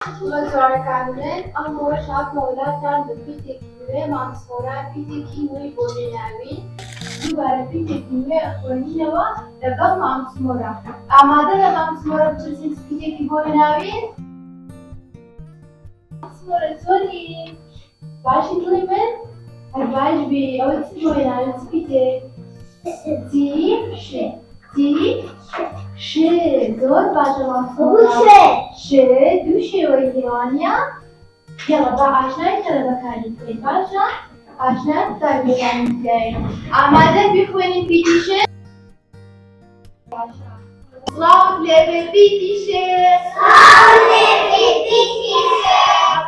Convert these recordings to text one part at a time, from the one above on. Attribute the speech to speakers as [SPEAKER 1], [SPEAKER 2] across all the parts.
[SPEAKER 1] Mazhar Kamran, Amor Shah Mola Tan Pitekwe, Mansora Pitekwe Bolinavin, Dubar Pitekwe, Akoninawa, the Mamsmora. Amada the Mamsmora since Piteki Bolinavin, Mamsmora Soli, Bashi Kliman, Advaj be out Bolinavin Pitek. Ti, شه زور باشه مفهوم شه دوشه و ایرانیا یلا با آشنای تره بکاری کنید باشه آشنای تره بکاری کنید آماده بخونید بیدیشه سلام لبه بیدیشه سلام لبه بیدیشه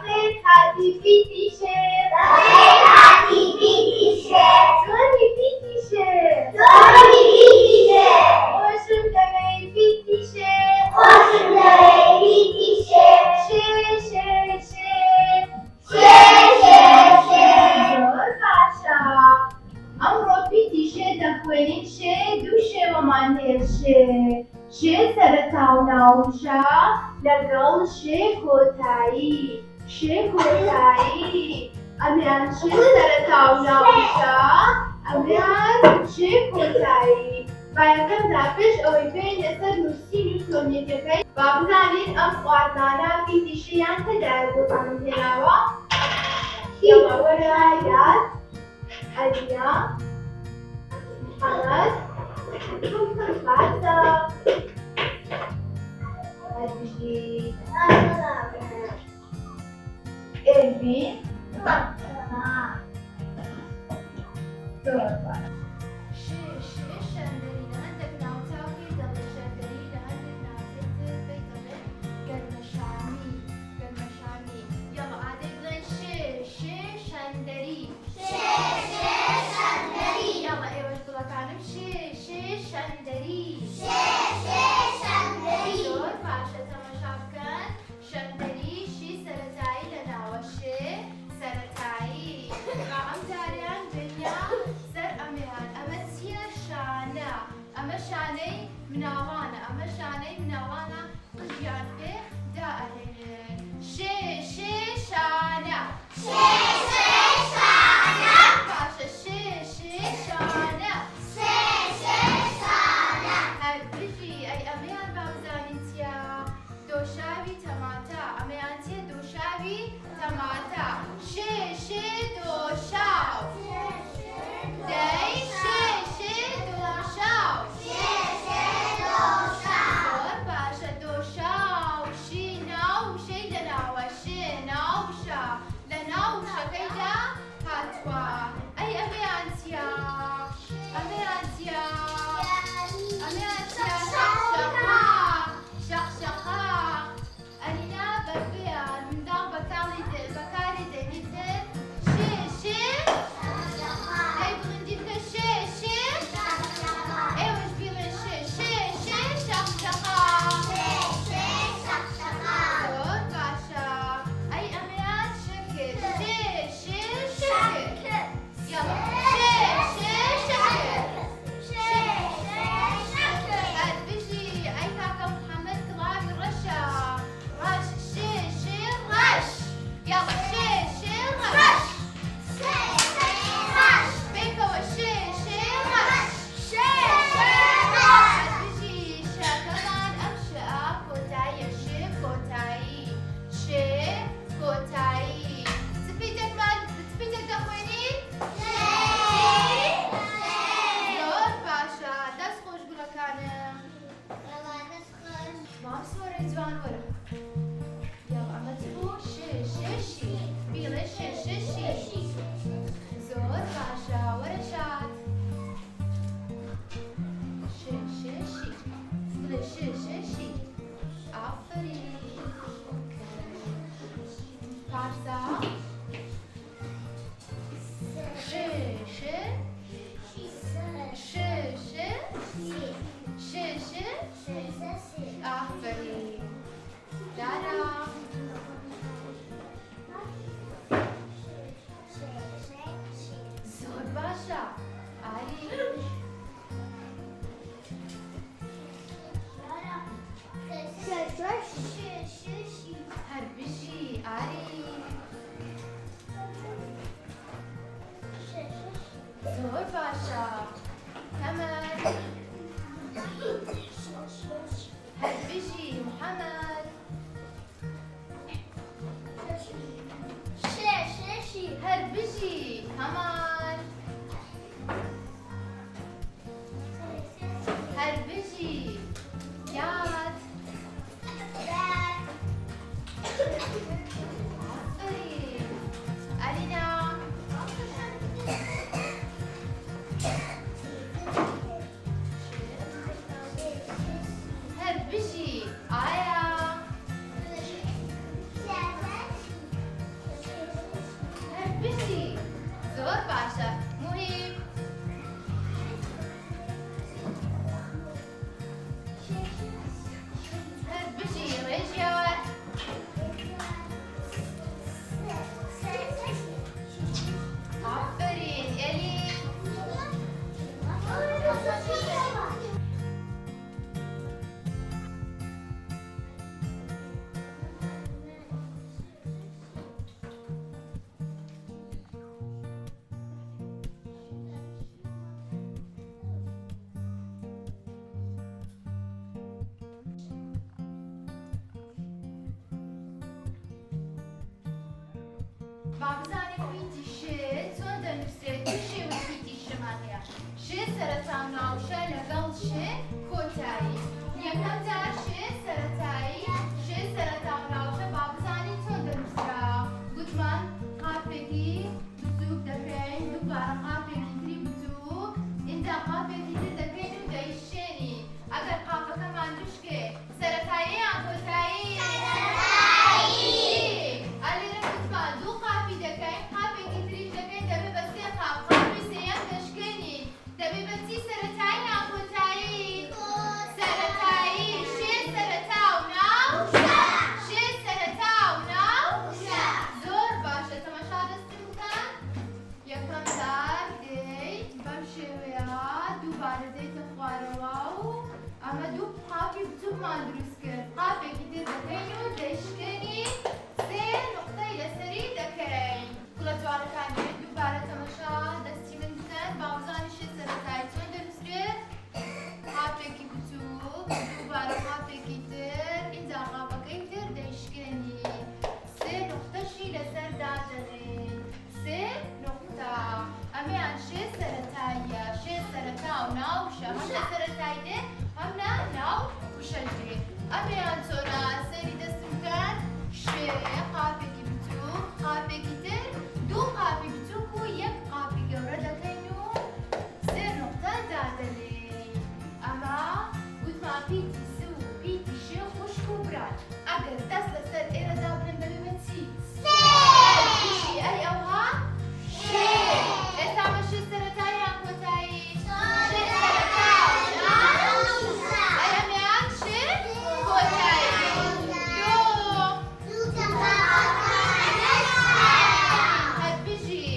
[SPEAKER 1] بخیر حدی بیدیشه بخیر حدی بیدیشه زوری بیدیشه زوری بیدیشه خوشم دمه بیدیشه خوشم دمه بیدیشه شه شه شه شه شه شه زور باشا امرو بیدیشه دخوینید شه دوشه و منهر شه شه سرطاو ناوشا لگل شه کوتایی شه کوتایی امیان شه سرطاو ناوشا امیان شه کوتایی و یکم دفش اوی بین سر نوسی نوتونی که پی و بزنید ام خواردانا بیدیشه ینت در بکنم تلاوا یما برایت علیه محمد Basta. Hadi. Elvin. Dört var.
[SPEAKER 2] Her bir
[SPEAKER 1] آفرین. الینا. هر بژی. آیا. هر بژی. زۆر باشە. مهم. هر بژی ڕێژیاوە. آفرین. ئێلی. بابزانێ پیتی شێ چۆن دەنووسێت و شێوەی پیتی شەمان هەیە. شێ سەرەتا و ناوشە لەگەڵ شێ کۆتایی. یەکەم جار شێ سەرەتایی، شێ سەرەتا و ناوشە بابزانێ چۆن دەنووسرا. گوتمان قاپێکی بچووک دەکەین، دووبارە قاپێکی تری بچووک، ئینجا قاپێکی تر دەکەین و دەیشێنی. ئەگەر قاپەکەمان دوشکێ سەرەتایی یان کۆتایی؟ ئەلێرە گوتمان دوو قاپی دەکەین، قاپێکی تریش دەکەین، دەبێت بە سێ قاپ. قاپی سێیەم دەشکێنی. دەبێت بە چی سەرەتایی یان کۆتایی؟ سەرەتایی. شێ سەرەتا و ناوشە. شێ سەرەتا و ناوشە. زۆر باشە. تەماشا دەستم بکەن. یەکەم جار دێیت بەم شێوەیە، دووبارە دێیتە خوارەوە و ئەمە دوو قاپی بچووکمان دروست کرد. قاپێکی تر دەکەین و دەیشکێنی. سێ نقطەی لەسەری دەکەین. گوڵە جوانەکانیان دووبارە تەماشا دەستی من بکەن. بابزانی شێ سەرەتایی چۆن دەنووسرێت؟ قاپێکی بچووک، دووبارە قاپێکی تر، ئینجا قاپەکەی تر دەیشکێنی. سێ نقطەشی لەسەر دادەنێن. سێ نقطە. ئەمەیان شێ سەرەتاییە. شێ سەرەتا و ناوشە. هەم لە سەرەتایی دێ، هەم لە ناوشە دێ. ئەمەیان چۆنە؟ سەری دەستم بکەن. شێ قاپێکی بچووک، قاپێکی تر، دوو قاپی بچووک و یەک قاپی گەورە دەکەین و سێ نقطە دادەنێن. ئەمە گوتمان پیتی س و پیتی شێ خوشک و بران. ئەگەر دەست لەسەر ئێرەدا بنێن دەبێ بە چی؟ سێ. ئەی ئەوها؟ شێ. ئێستا بە شێ سەرەتایی یان کۆتایی؟ شێ سەرەتا و ناوشە. ئەی ئەمەیان شێ کۆتایی. هەر بژی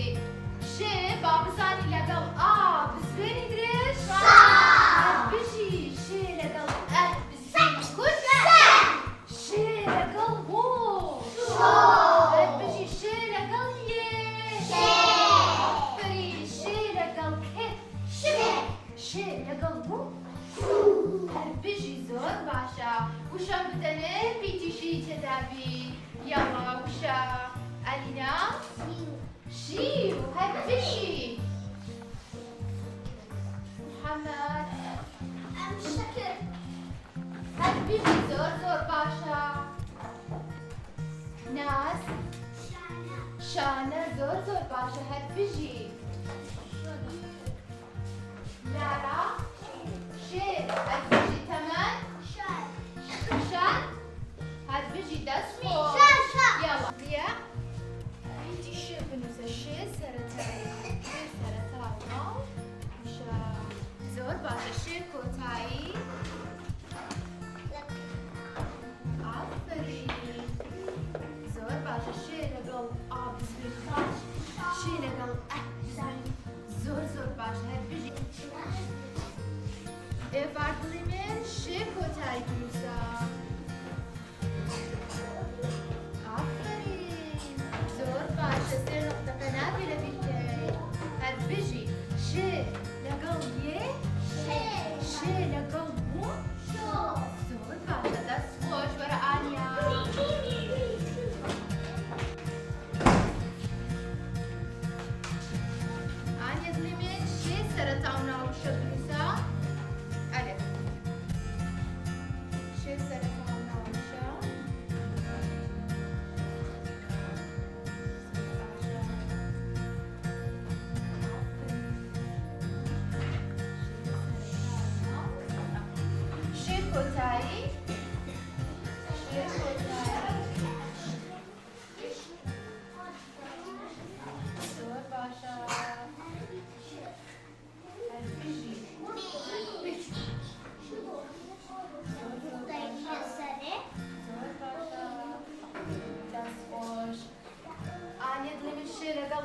[SPEAKER 1] شێ بابزانی لەگەڵ ئا بزوێنی درێژ. هەر بژی شێ لەگەڵ ئە بزوێنی کورتە. شێ لەگەڵ هۆ. هەر بژی شێ لەگەڵ یێ. ئافرین. شێ لەگەڵ هێ. شێ لەگەڵ هۆ. هەر بژی زۆر باشە. وشەم بدەنێ پیتیشی تێدابی. یاڵا وشە. ئەلینا. شیو. هەر بژی. محەممەد. هەر بژی زۆر زۆر باشە. ناز. شانە. زۆر زۆر باشە. هەر بژی. لارا. شێ. هەر بژی تەمەن. شان. هەر بژی دەست خۆش. یاڵا بیا. پیتی شێ بنووسە. شێ سەرەتایی. شێ سەرەتا و ناوشە. زۆر باشە. شێ کۆتایی. ئافرین. زۆر باشە. شێ لەگەڵ ئا بزوێنی. شێ لەگەڵ ئە بزوێنی. زۆر زۆر باشە. هەر بژی. ئێڤار دڵی من شێ کۆتایی بنووسە.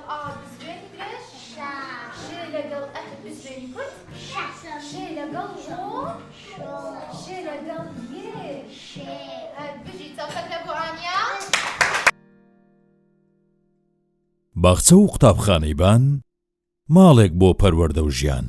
[SPEAKER 1] ئا بزوێنی درێژ ش لەگەڵ ئە بزوێنی کورت ش لەگەڵ ش لەگەڵ بژی چاوکەت لە بۆ ئانیا
[SPEAKER 2] باخچە و قوتابخانەی بان ماڵێک بۆ پەروەردە و ژیان